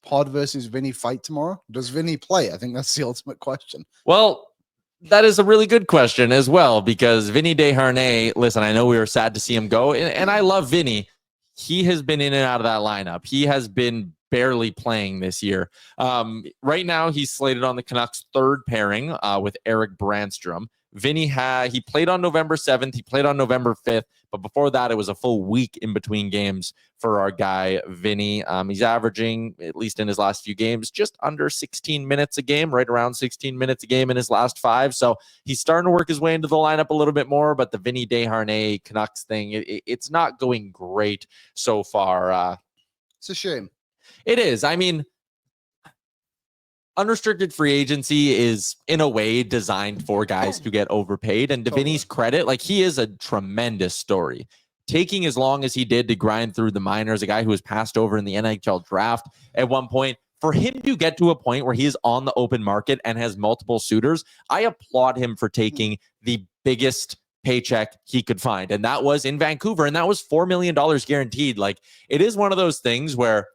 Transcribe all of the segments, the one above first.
Pod versus Vinny fight tomorrow? Does Vinny play? I think that's the ultimate question. Well, that is a really good question as well, because Vinny Desharnais, listen, I know we were sad to see him go, and I love Vinny. He has been in and out of that lineup. He has been barely playing this year. Right now, he's slated on the Canucks' third pairing with Eric Brandstrom. Vinny he played on November 7th. He played on November 5th. But before that, it was a full week in between games for our guy, Vinny. He's averaging, at least in his last few games, just under 16 minutes a game, right around 16 minutes a game in his last 5. So he's starting to work his way into the lineup a little bit more. But the Vinny Desharnais Canucks thing, it's not going great so far. It's a shame. It is. I mean, unrestricted free agency is in a way designed for guys to get overpaid. And to Vinny's credit, like, he is a tremendous story. Taking as long as he did to grind through the minors, a guy who was passed over in the NHL draft at one point, for him to get to a point where he is on the open market and has multiple suitors, I applaud him for taking the biggest paycheck he could find. And that was in Vancouver. And that was $4 million guaranteed. Like, it is one of those things where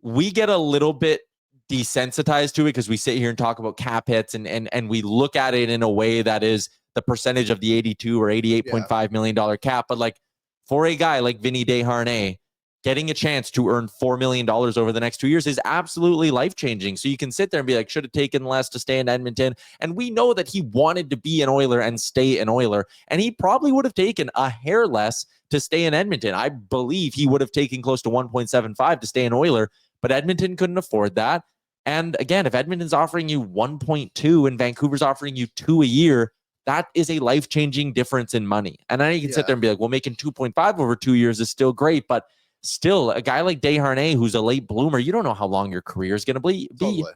we get a little bit desensitized to it because we sit here and talk about cap hits and we look at it in a way that is the percentage of the 82 or $88.5 million cap. But like, for a guy like Vinny Desharnais, getting a chance to earn $4 million over the next 2 years is absolutely life-changing. So you can sit there and be like, should have taken less to stay in Edmonton. And we know that he wanted to be an Oiler and stay an Oiler. And he probably would have taken a hair less to stay in Edmonton. I believe he would have taken close to 1.75 to stay an Oiler, but Edmonton couldn't afford that. And again, if Edmonton's offering you 1.2 and Vancouver's offering you 2 a year, that is a life-changing difference in money. And I know you can sit there and be like, well, making 2.5 over 2 years is still great, but still, a guy like Desharnais, who's a late bloomer, you don't know how long your career is going to be. Totally.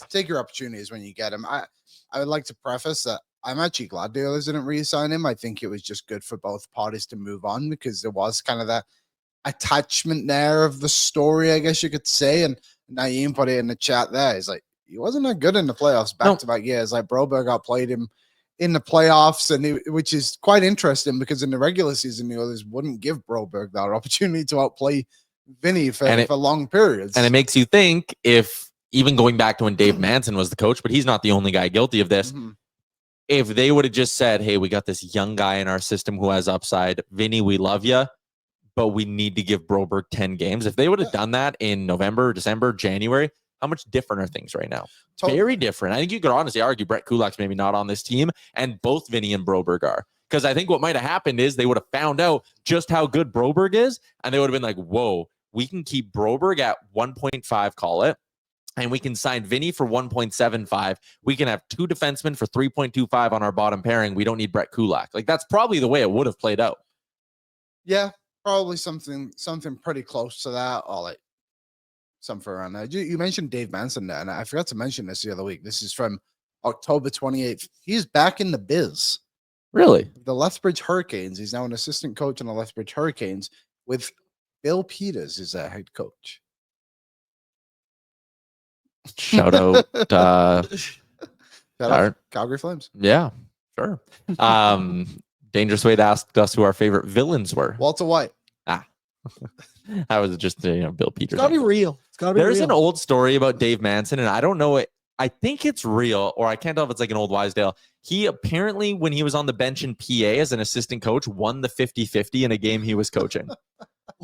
Take your opportunities when you get him. I would like to preface that I'm actually glad the Oilers didn't re-sign him. I think it was just good for both parties to move on, because there was kind of that attachment there of the story, I guess you could say. And Naeem put it in the chat there. He's like, he wasn't that good in the playoffs back-to-back years. Like, Broberg outplayed him in the playoffs, and which is quite interesting, because in the regular season, the Oilers wouldn't give Broberg that opportunity to outplay Vinny for long periods. And it makes you think, if even going back to when Dave Manson was the coach, but he's not the only guy guilty of this, if they would have just said, hey, we got this young guy in our system who has upside. Vinny, we love you, but we need to give Broberg 10 games. If they would have done that in November, December, January, how much different are things right now? Totally. Very different. I think you could honestly argue Brett Kulak's maybe not on this team, and both Vinny and Broberg are. Because I think what might have happened is they would have found out just how good Broberg is, and they would have been like, whoa, we can keep Broberg at 1.5, call it, and we can sign Vinny for 1.75. We can have 2 defensemen for 3.25 on our bottom pairing. We don't need Brett Kulak. Like, that's probably the way it would have played out. Yeah, probably something pretty close to that, or like something around there. You mentioned Dave Manson there, and I forgot to mention this the other week. This is from October 28th. He's back in the biz. Really? The Lethbridge Hurricanes. He's now an assistant coach on the Lethbridge Hurricanes with Bill Peters as their head coach. Shout out Calgary Flames. Yeah, sure. Dangerous way to ask us who our favorite villains were. Walter White. That was just Bill Peters. It's gotta be real. There's an old story about Dave Manson, and I don't know it. I think it's real, or I can't tell if it's like an old Wisedale. He apparently, when he was on the bench in PA as an assistant coach, won the 50-50 in a game he was coaching,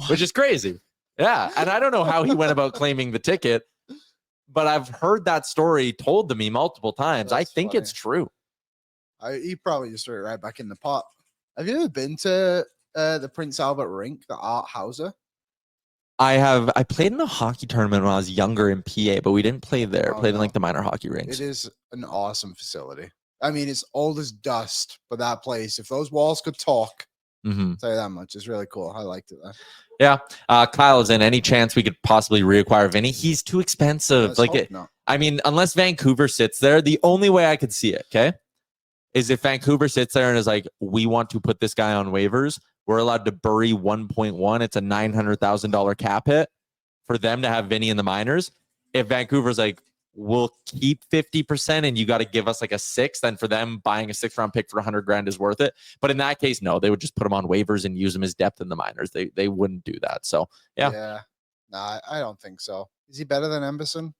which is crazy. Yeah, and I don't know how he went about claiming the ticket, but I've heard that story told to me multiple times. I think it's true. He probably just threw it right back in the pot. Have you ever been to the Prince Albert rink, the Art Hauser? I have. I played in a hockey tournament when I was younger in PA, but we didn't play there. Played in like the minor hockey rinks. It is an awesome facility. I mean, it's old as dust, but that place, if those walls could talk, I'll tell you that much. It's really cool. I liked it there. Yeah. Kyle is in. Any chance we could possibly reacquire Vinny? He's too expensive. I mean, unless Vancouver sits there, the only way I could see it, okay, is if Vancouver sits there and is like, we want to put this guy on waivers. We're allowed to bury 1.1. It's a $900,000 cap hit for them to have Vinny in the minors. If Vancouver's like, we'll keep 50% and you got to give us like a 6, then for them buying a 6th-round pick for $100,000 is worth it. But in that case, no, they would just put him on waivers and use him as depth in the minors. They wouldn't do that. So yeah. Nah, I don't think so. Is he better than Emberson?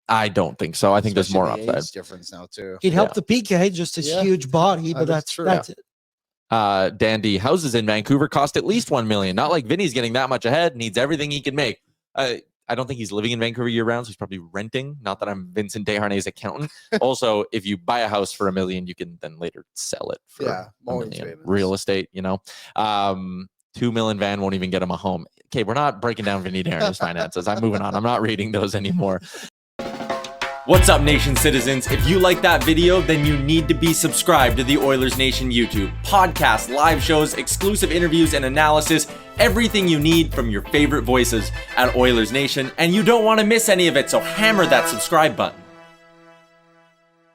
I don't think so. I think there's more Especially the upside. age difference now too. He'd help the PK, just his huge body, but that's true. it. Dandy, houses in Vancouver cost at least $1 million. Not like Vinny's getting that much ahead. Needs everything he can make. I don't think he's living in Vancouver year round, so he's probably renting. Not that I'm Vincent Desharnais' accountant. Also, if you buy a house for $1 million, you can then later sell it for $1 million. Real estate, you know. $2 million van won't even get him a home. Okay, we're not breaking down Vinny Desharnais' finances. I'm moving on. I'm not reading those anymore. What's up, Nation citizens? If you like that video, then you need to be subscribed to the Oilers Nation YouTube. Podcasts, live shows, exclusive interviews, and analysis. Everything you need from your favorite voices at Oilers Nation. And you don't want to miss any of it, so hammer that subscribe button.